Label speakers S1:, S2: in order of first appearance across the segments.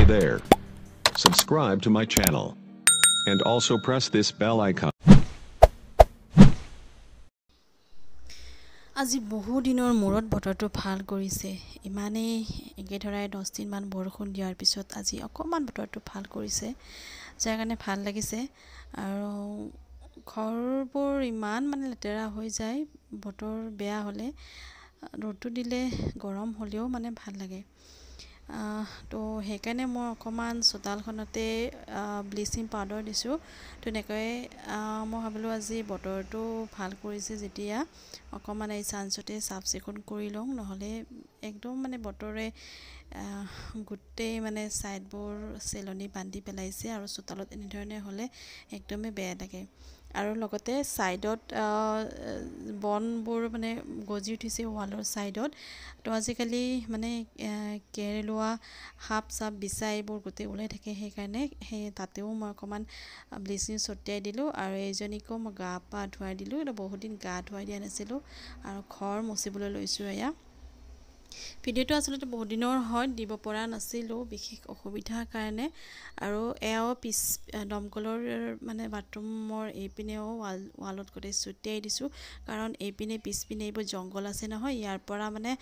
S1: there. Subscribe to my channel. And also press this bell icon.
S2: আজি বহু দিনৰ মূৰত বতৰটো ভাল কৰিছে ইমানেই একেধৰাই 10 দিন মান বৰষুণ দিয়াৰ পিছত আজি অকমান বতৰটো ভাল কৰিছে যাৰ কাৰণে ভাল লাগিছে আৰু ঘৰবোৰ ইমান মানে লেতেৰা হৈ যায় বতৰ বেয়া হলে ৰ'দটো দিলে গৰম হলেও মানে ভাল লাগে তো হেকানে মই অকমান চোতালখনতে ব্লিচিং পাউডাৰ দিছো তেনেকৈ মই ভাবিলো আজি বতৰটো ভাল কৰিছে যেতিয়া অকমান এই চানসতে সাফ চিকুণ কৰি লওঁ নহলে একদম মানে বতৰে গুটে মানে সাইডবোৰ সেলনি বান্ধি পেলাইছে আৰু চোতালত এনে ধৰণে হলে একদমই বেয়া লাগে আৰু লগতে সাইডত বনবোৰ মানে গজি উঠিছে ওয়ালৰ সাইডত তো আজিকালি মানে কেৰেলোৱা হাফ সাপ বিছাইবোৰ গুটে ওলাই থাকে সেই কাৰণে হে তাতেও মই অকমান ব্লিচিং ছটিয়াই দিলো আৰু এইজনীকো মই গা পা ধুৱাই দিলো এটা বহুত দিন গা ধুৱাই দিয়া নাছিলো আৰু ঘৰ মচিবলৈ লৈছো এয়া ভিডিওটো আসলে বহুত দিনৰ হয় দিব পৰা নাছিলো বিশেষ অসুবিধাৰ কাৰণে আৰু এও পিছ দমকলৰ মানে বাথৰুমৰ এইপিনেও ওয়ালত গতে ছটিয়াই দিছো কাৰণ এইপিনে পিছপিনে এইবোৰ জংগল আছে নহয় ইয়াৰ পৰা মানে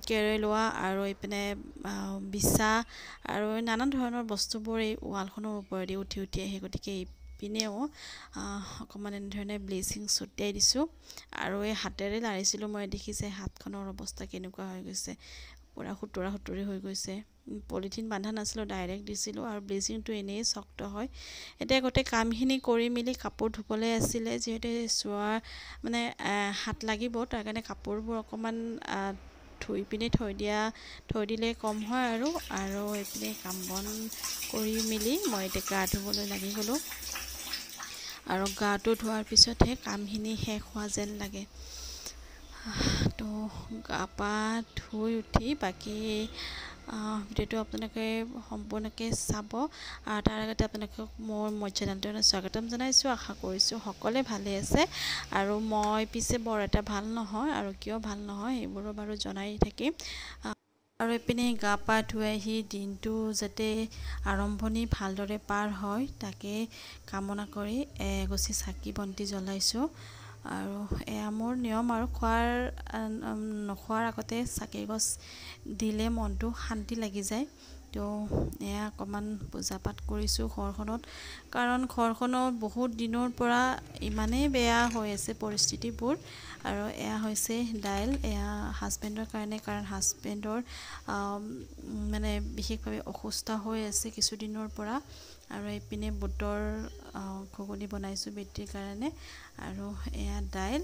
S2: কেৰেলোৱা আৰু এইপিনে বিছা আৰু নানান ধৰণৰ বস্তুবোৰ এই ওয়ালখনৰ ওপৰেদি উঠি আহে গতিকে পিনেও অকমান এনে ধৰণে ব্লিচিং ছটিয়াই দিছো আৰু এই হাতেৰে লাৰিছিলো মই দেখিছে হাতখনৰ অৱস্থা কেনেকুৱা হৈ গৈছে পুৰা হুতৰা হৈ গৈছে পলিথিন বান্ধা নাছিলো ডাইৰেক্ট দিছিলো আৰু ব্লিচিংটো এনেই শক্ত হয় এতিয়া গতে কামখিনি কৰি মিলি কাপোৰ ধুবলৈ আছিল যেহেতু সোৱা মানে হাত লাগিব তাৰ কাৰণে কাপোৰবোৰ অকমান ধুই পিনে থৈ দিলে কম হয় আৰু এপিনে কাম বন কৰি মিলি মই এতিয়া গা ধুবলৈ লাগি গলো আৰু গাটো ধোৱাৰ পিছতহে কামখিনি শেষ হোৱা যেন লাগে তো গা পা ধুই উঠি বাকি ভিডিওটো আপোনালোকে সম্পূৰ্ণকৈ চাব আৰু তাৰ আগতে আপোনালোকক মোৰ চেনেলটো স্বাগতম জনাইছো আশা কৰিছো সকলোৱে ভালে আছে আৰু মই পিছে বৰ এটা ভাল নহয় আৰু কিয় ভাল নহয় এইবোৰ বাৰু জনাই থাকিম আৰু এপিনে গা পা ধুৱাইহি দিনটো যাতে আৰম্ভণি ভালদৰে পাৰ হয় তাকে কামনা কৰি এগছি চাকি বন্তি জ্বলাইছো আৰু এয়া মোৰ নিয়ম আৰু নখোৱাৰ আগতে চাকি গছ দিলে মনটো শান্তি লাগি যায় তো এয়া অকমান পূজা পাঠ কৰিছো ঘৰখনত কাৰণ ঘৰখনত বহুত দিনৰ পৰা ইমানেই বেয়া হৈ আছে পৰিস্থিতিবোৰ আৰু এয়া হৈছে দাইল এয়া হাজবেণ্ডৰ কাৰণে কাৰণ হাজবেণ্ডৰ মানে বিশেষভাৱে অসুস্থ হৈ আছে কিছু দিনৰ পৰা আৰু এপিনে বুটৰ ঘুগুনি বনাইছো বেটিৰ কাৰণে আৰু এয়া দাইল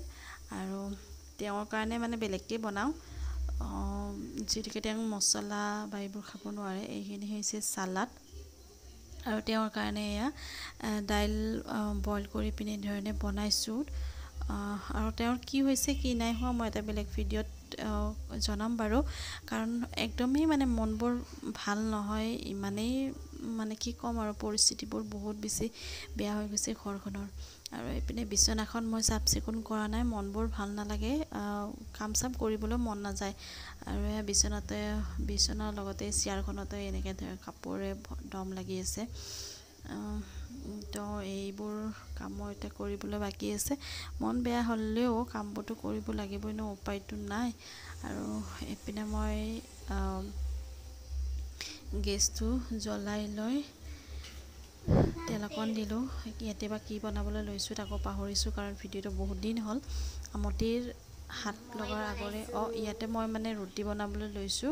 S2: আৰু তেওঁৰ কাৰণে মানে বেলেগকে বনাও যেটিকে তেওঁ মছলা বা এইবোৰ খাব নোৱাৰে এইখিনি হৈছে সালাড আৰু তেওঁৰ কাৰণে এয়া দাইল বইল কৰি পিনে ধৰণে বনাইছো আৰু তেওঁৰ কি হৈছে কি নাই হোৱা মই এটা বেলেগ ভিডিওত জনাম বাৰু কাৰণ একদমই মানে মনবোৰ ভাল নহয় ইমানেই মানে কি কম আৰু পৰিস্থিতিবোৰ বহুত বেছি বেয়া হৈ গৈছে ঘৰখনৰ আৰু এপিনে বিছনাখন মই সাফ চিকুণ কৰা নাই মনবোৰ ভাল নালাগে কাম সাম কৰিবলৈ মন নাযায় আৰু এই বিছনাৰ লগতে চেয়াৰখনতে এনেকে কাপোৰে দম লাগি আছে তো এইবোৰ কাম এটা কৰিবলৈ বাকি আছে মন বেয়া হলেও কামবোৰটো কৰিব লাগিবই ন উপায়টো নাই আৰু এপিনে মই গেছটো জ্বলাই লৈ তেল অকণ দিলো ইয়াতে বা কি বনাবলৈ লৈছো তাকো পাহৰিছো কাৰণ ভিডিওটো বহুত দিন হ'ল আমতিৰ হাত লগাৰ আগৰে ইয়াতে মই মানে ৰুটি বনাবলৈ লৈছো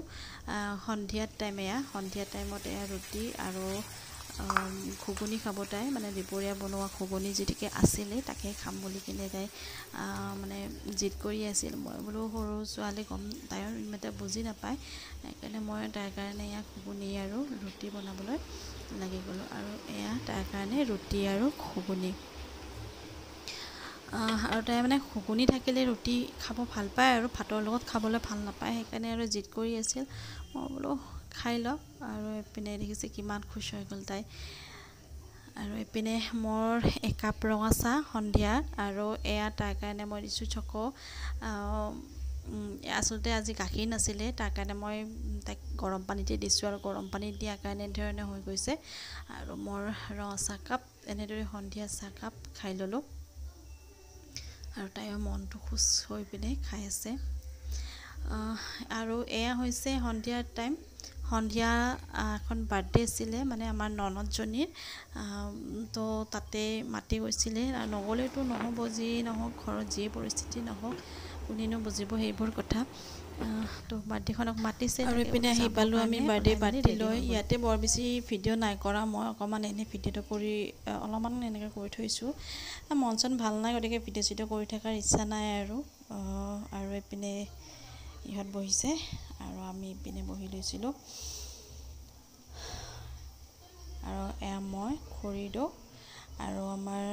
S2: সন্ধিয়া টাইমত এয়া ৰুটি আৰু ঘুগুনি খাব তাই মানে দুপৰীয়া বনোৱা ঘুগুনি যেটিকে আছিলে তাকে খাম বুলি কিনে তাই মানে জিদ কৰি আছিল মই বোলো সৰু ছোৱালী কম তাইৰ ইমানটা বুজি নাপায় সেইকাৰণে মই তাৰ কাৰণে এয়া ঘুগুনি আৰু ৰুটি বনাবলৈ লাগি গলো আৰু এয়া তাৰ কাৰণে ৰুটি আৰু ঘুগুনি আৰু তাই মানে ঘুগুনি থাকিলে ৰুটি খাব ভাল পায় আৰু ভাতৰ লগত খাবলৈ ভাল নাপায় সেইকাৰণে আৰু জিদ কৰি আছিল মই বোলো খাই লওক আৰু এপিনে দেখিছে কিমান খুশ হৈ গল তাই আৰু এপিনে মোৰ একাপ ৰঙা চাহ সন্ধিয়া আৰু এয়া তাৰ কাৰণে মই দিছো চকো আচলতে আজি গাখীৰ নাছিলে তাৰ কাৰণে মই তাক গৰম পানীতে দিছোঁ আৰু গৰম পানীত দিয়াৰ কাৰণে ধৰণে হৈ গৈছে আৰু মোৰ ৰঙা চাহকাপ এনেদৰে সন্ধিয়া চাহকাপ খাই ল'লোঁ আৰু তাইৰ মনটো খুচ হৈ পিনে খাই আছে আৰু এয়া হৈছে সন্ধিয়াৰ টাইম সন্ধিয়া এখন বাৰ্থডে আছিলে মানে আমাৰ ননদজনীৰ তো তাতে মাতি গৈছিলে আৰু নগ'লেতো নহ'ব যি নহওক ঘৰত যি পৰিস্থিতি নহওক কোনেনো বুজিব সেইবোৰ কথা তো বাৰ্থডেখনক মাতিছে আৰু ইপিনে আহি পালোঁ আমি বাৰ্থডে পাৰ্টি লৈ ইয়াতে বৰ বেছি ভিডিঅ' নাই কৰা মই অকণমান এনেই ভিডিঅ'টো কৰি অলপমান এনেকৈ কৰি থৈছোঁ মন চন ভাল নাই গতিকে ভিডিঅ' চিডিঅ' কৰি থকাৰ ইচ্ছা নাই আৰু এইপিনে ইহঁত বহিছে আৰু আমি ইপিনে বহি লৈছিলোঁ আৰু এয়া মই খৰিদৌ আৰু আমাৰ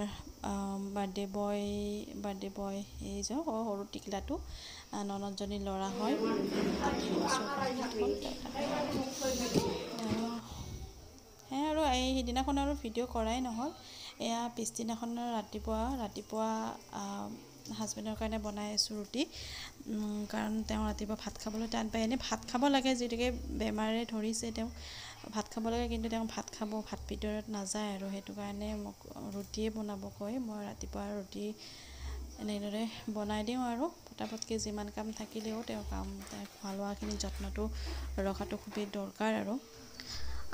S2: বাৰ্থডে বয় এই যে সৰু টিকলাটো ননদজনী ল'ৰা হয় সেয়াই আৰু এই সিদিনাখন আৰু ভিডিঅ' কৰাই নহ'ল এয়া পিছদিনাখনৰ ৰাতিপুৱা হাজবেণ্ডৰ কাৰণে বনাই আছোঁ ৰুটি কাৰণ তেওঁ ৰাতিপুৱা ভাত খাবলৈ টান পায় এনেই ভাত খাব লাগে যিহেতুকে বেমাৰে ধৰিছে তেওঁ ভাত খাব লাগে কিন্তু তেওঁ ভাত ভিতৰত নাযায় আৰু সেইটো কাৰণে মোক ৰুটিয়ে বনাব কয় মই ৰাতিপুৱা ৰুটি এনেদৰে বনাই দিওঁ আৰু পটাপটকৈ যিমান কাম থাকিলেও তেওঁ খোৱা লোৱাখিনি যত্নটো ৰখাটো খুবেই দৰকাৰ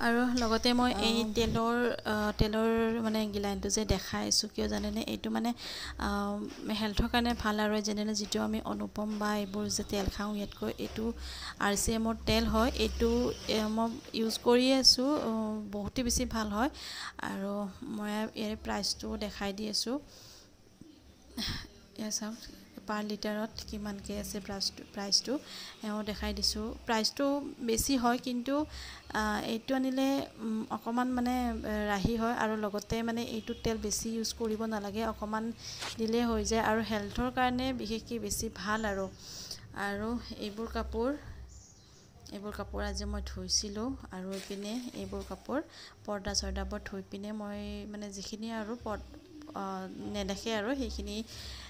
S2: আৰু লগতে মই এই তেলৰ মানে গিলাইনটো যে দেখাই আছোঁ কিয় জানেনে এইটো মানে হেল্থৰ কাৰণে ভাল আৰু যেনে যিটো আমি অনুপম বা এইবোৰ যে তেল খাওঁ ইয়াতকৈ এইটো RCMৰ তেল হয় এইটো মই ইউজ কৰি আছোঁ বহুতেই বেছি ভাল হয় আৰু মই ইয়াৰ প্ৰাইচটো দেখাই দি আছোঁ এয়া চাওক পাৰ লিটাৰত কিমানকৈ আছে প্ৰাইচটো এওঁ দেখাই দিছোঁ প্ৰাইচটো বেছি হয় কিন্তু এইটো আনিলে অকণমান মানে ৰাহি হয় আৰু লগতে মানে এইটো তেল বেছি ইউজ কৰিব নালাগে অকণমান দিলেই হৈ যায় আৰু হেল্থৰ কাৰণে বিশেষকৈ বেছি ভাল আৰু এইবোৰ কাপোৰ আজি মই ধুইছিলোঁ আৰু এইপিনে এইবোৰ কাপোৰ পৰ্দা চৰ্দাবোৰ ধুই পিনে মই মানে যিখিনি আৰু নেদেখে আৰু সেইখিনি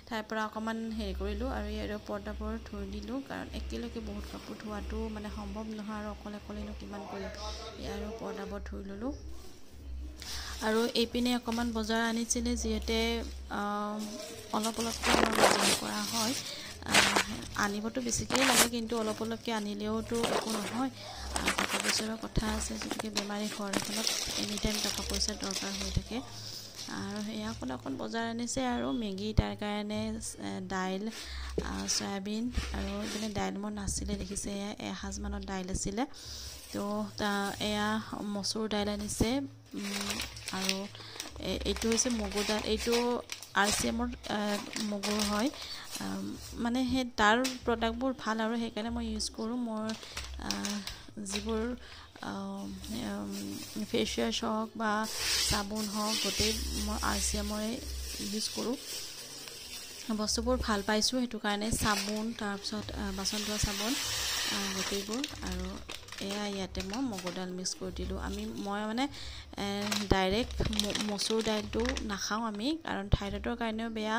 S2: ঠাইৰ পৰা অকণমান হেৰি কৰিলোঁ আৰু ইয়াৰ পৰ্দাবোৰ ধুই দিলোঁ কাৰণ একেলগে বহুত কাপোৰ ধোৱাটো মানে সম্ভৱ নহয় আৰু অকলেনো কিমান কৰিম আৰু পৰ্দাবোৰ ধুই ল'লোঁ আৰু এইপিনে অকণমান বজাৰ আনিছিলে যিহেতু অলপকৈ আমাৰ বজাৰ কৰা হয় আনিবতো বেছিকৈ লাগে কিন্তু অলপকৈ আনিলেওতো একো নহয় টকা পইচাৰ কথা আছে যিহেতুকে বেমাৰী ঘৰ এখনত এনি টাইম টকা পইচাৰ দৰকাৰ হৈ থাকে আৰু সেয়া অকণ বজাৰ আনিছে আৰু মেগী তাৰ কাৰণে দাইল চয়াবিন আৰু এইপিনে দাইল মোৰ নাছিলে দেখিছে এয়া এসাঁজমানৰ দাইল আছিলে তো এয়া মচুৰ দাইল আনিছে আৰু এইটো হৈছে মগুৰ দাইল এইটো RCMৰ মগুৰ হয় মানে সেই তাৰ প্ৰডাক্টবোৰ ভাল আৰু সেইকাৰণে মই ইউজ কৰোঁ মোৰ যিবোৰ ফেচ ৱাছ হওক বা চাবোন হওক গোটেই মই RCMৰে ইউজ কৰোঁ বস্তুবোৰ ভাল পাইছোঁ সেইটো কাৰণে চাবোন তাৰপিছত বাচন ধোৱা চাবোন গোটেইবোৰ আৰু এয়া ইয়াতে মই মগুৰ দাইল মিক্স কৰি দিলোঁ মই মানে ডাইৰেক্ট মচুৰ দাইলটো নাখাওঁ আমি কাৰণ থাইৰয়ডৰ কাৰণেও বেয়া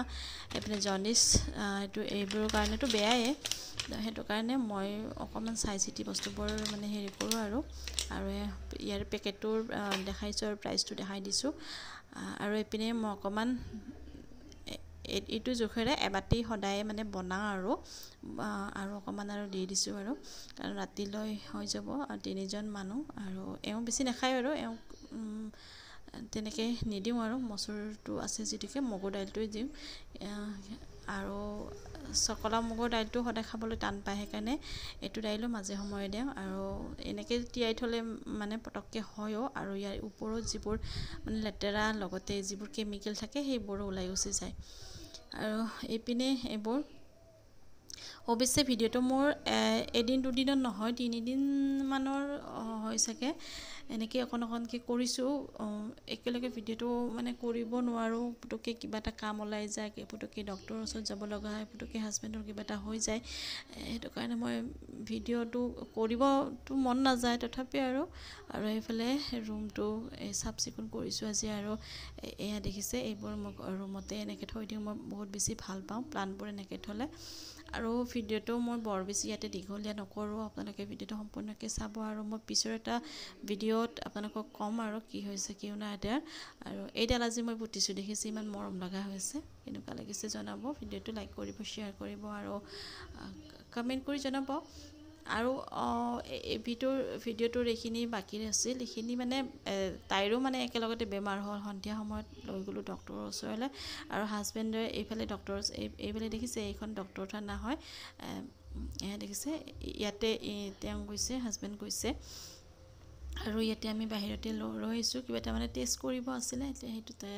S2: এইপিনে জণ্ডিছ এইবোৰৰ কাৰণেতো বেয়াই সেইটো কাৰণে মই অকণমান চাই চিতি বস্তুবোৰ মানে হেৰি কৰোঁ আৰু ইয়াৰ পেকেটটোৰ দেখাইছোঁ আৰু প্ৰাইচটো দেখাই দিছোঁ আৰু এইপিনে মই অকণমান এইটো জোখেৰে এবাটি সদায় মানে বনাওঁ আৰু অকণমান আৰু দি দিছোঁ আৰু কাৰণ ৰাতিলৈ হৈ যাব 3জন মানুহ আৰু এওঁ বেছি নাখায় আৰু এওঁ তেনেকৈ নিদিওঁ আৰু মচুৰটো আছে যিটোকে মগুৰ দাইলটোৱে দিওঁ আৰু চকলা মগুৰ দাইলটো সদায় খাবলৈ টান পায় সেইকাৰণে এইটো দাইলো মাজে সময়ে দিওঁ আৰু এনেকৈ তিয়াই থ'লে মানে পটককৈ হয়ও আৰু ইয়াৰ ওপৰত যিবোৰ মানে লেতেৰা লগতে যিবোৰ কেমিকেল থাকে সেইবোৰো ওলাই গুচি যায় আৰু এইপিনে এইবোৰ অৱশ্যে ভিডিঅ'টো মোৰ এদিন দুদিনত নহয় 3 দিনমানৰ হয় চাগে এনেকৈ অকণকৈ কৰিছোঁ একেলগে ভিডিঅ'টো মানে কৰিব নোৱাৰোঁ পুটুককৈ কিবা এটা কাম ওলাই যায় পুটুককৈ ডক্টৰৰ ওচৰত যাব লগা হয় পুটুককৈ হাজবেণ্ডৰ কিবা এটা হৈ যায় সেইটো কাৰণে মই ভিডিঅ'টো কৰিবতো মন নাযায় তথাপি আৰু এইফালে ৰুমটো চাফ চিকুণ কৰিছোঁ আজি আৰু এয়া দেখিছে এইবোৰ মই ৰুমতে এনেকৈ থৈ দিওঁ মই বহুত বেছি ভাল পাওঁ প্লাণ্টবোৰ এনেকৈ থ'লে আৰু ভিডিঅ'টো মই বৰ বেছি ইয়াতে দীঘলীয়া নকৰোঁ আপোনালোকে ভিডিঅ'টো সম্পূৰ্ণকৈ চাব আৰু মই পিছৰ এটা ভিডিঅ'ত আপোনালোকক ক'ম আৰু কি হৈছে কি নাই এতিয়া আৰু এইডাল আজি মই পুতিছোঁ দেখিছে ইমান মৰম লগা হৈছে কেনেকুৱা লাগিছে জনাব ভিডিঅ'টো লাইক কৰিব শ্বেয়াৰ কৰিব আৰু কমেণ্ট কৰি জনাব আৰু ভিডিঅ'টোৰ এইখিনি বাকী আছিল এইখিনি মানে তাইৰো মানে একেলগতে বেমাৰ হ'ল সন্ধিয়া সময়ত লৈ গ'লোঁ ডক্টৰৰ ওচৰলৈ আৰু হাজবেণ্ডে এইফালে এইফালে দেখিছে এইখন ডক্টৰ থানা হয় এয়া দেখিছে ইয়াতে তেওঁ গৈছে হাজবেণ্ড গৈছে আৰু ইয়াতে আমি বাহিৰতে ৰৈছোঁ কিবা এটা মানে টেষ্ট কৰিব আছিলে এতিয়া সেইটোতে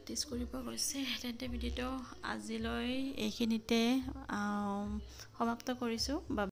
S2: টেষ্ট কৰিব গৈছে তেন্তে ভিডিঅ'টো আজিলৈ এইখিনিতে সমাপ্ত কৰিছোঁ